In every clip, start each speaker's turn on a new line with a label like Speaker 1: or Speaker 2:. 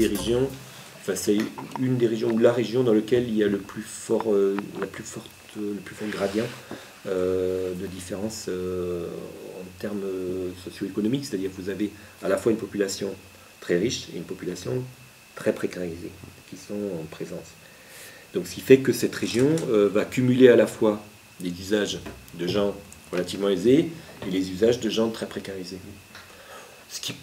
Speaker 1: des régions, enfin c'est une des régions, ou la région dans laquelle il y a le plus fort gradient de différence en termes socio-économiques, c'est-à-dire que vous avez à la fois une population très riche et une population très précarisée qui sont en présence. Donc ce qui fait que cette région va cumuler à la fois les usages de gens relativement aisés et les usages de gens très précarisés. Ce qui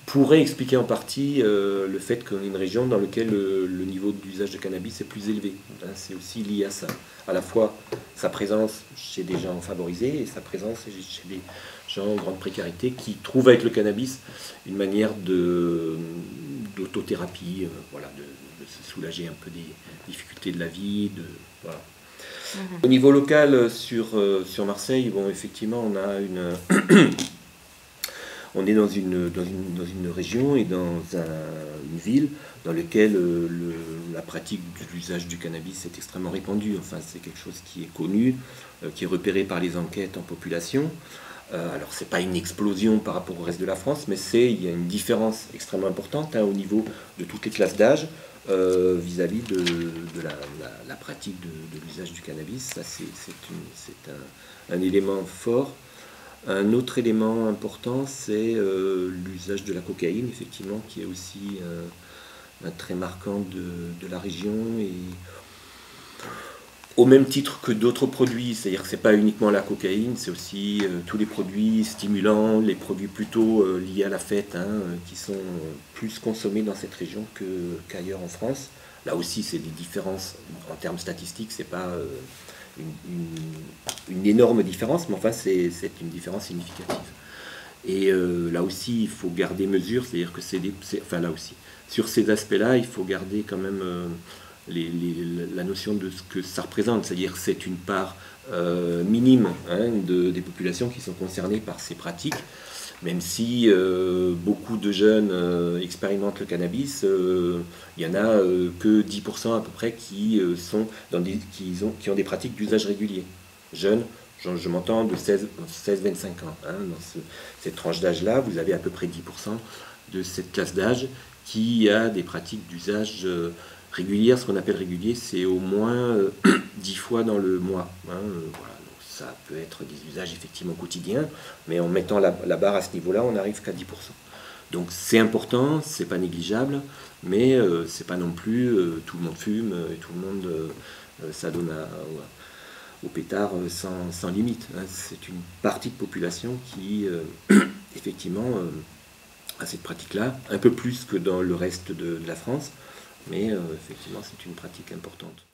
Speaker 1: pourrait expliquer en partie le fait qu'on ait une région dans laquelle le niveau d'usage de cannabis est plus élevé. C'est aussi lié à ça. À la fois sa présence chez des gens favorisés et sa présence chez des gens en grande précarité qui trouvent avec le cannabis une manière d'autothérapie, voilà, de se soulager un peu des difficultés de la vie. Voilà. Au niveau local, sur Marseille, bon, effectivement, on a on est dans une région et dans une ville dans laquelle la pratique de l'usage du cannabis est extrêmement répandue. Enfin, c'est quelque chose qui est connu, qui est repéré par les enquêtes en population. Alors, c'est pas une explosion par rapport au reste de la France, mais il y a une différence extrêmement importante au niveau de toutes les classes d'âge vis-à-vis de la pratique de l'usage du cannabis. Ça, c'est un élément fort. Un autre élément important, c'est l'usage de la cocaïne, effectivement, qui est aussi un trait marquant de la région. Et au même titre que d'autres produits, c'est-à-dire que ce n'est pas uniquement la cocaïne, c'est aussi tous les produits stimulants, les produits plutôt liés à la fête, qui sont plus consommés dans cette région qu'ailleurs en France. Là aussi, c'est des différences en termes statistiques, c'est pas une énorme différence, mais enfin c'est une différence significative. Et là aussi, il faut garder mesure, c'est-à-dire que enfin là aussi, sur ces aspects-là, il faut garder quand même la notion de ce que ça représente, c'est-à-dire que c'est une part minime des populations qui sont concernées par ces pratiques, même si beaucoup de jeunes expérimentent le cannabis, il y en a que 10% à peu près qui ont des pratiques d'usage régulier. Jeunes, je m'entends de 16-25 ans. Dans cette tranche d'âge-là, vous avez à peu près 10% de cette classe d'âge qui a des pratiques d'usage régulière. Ce qu'on appelle régulier, c'est au moins 10 fois dans le mois. Voilà. Ça peut être des usages effectivement quotidiens, mais en mettant la barre à ce niveau-là, on n'arrive qu'à 10%. Donc c'est important, c'est pas négligeable, mais c'est pas non plus tout le monde fume et tout le monde s'adonne au pétard sans limite. C'est une partie de population qui effectivement a cette pratique-là, un peu plus que dans le reste de la France, mais effectivement c'est une pratique importante.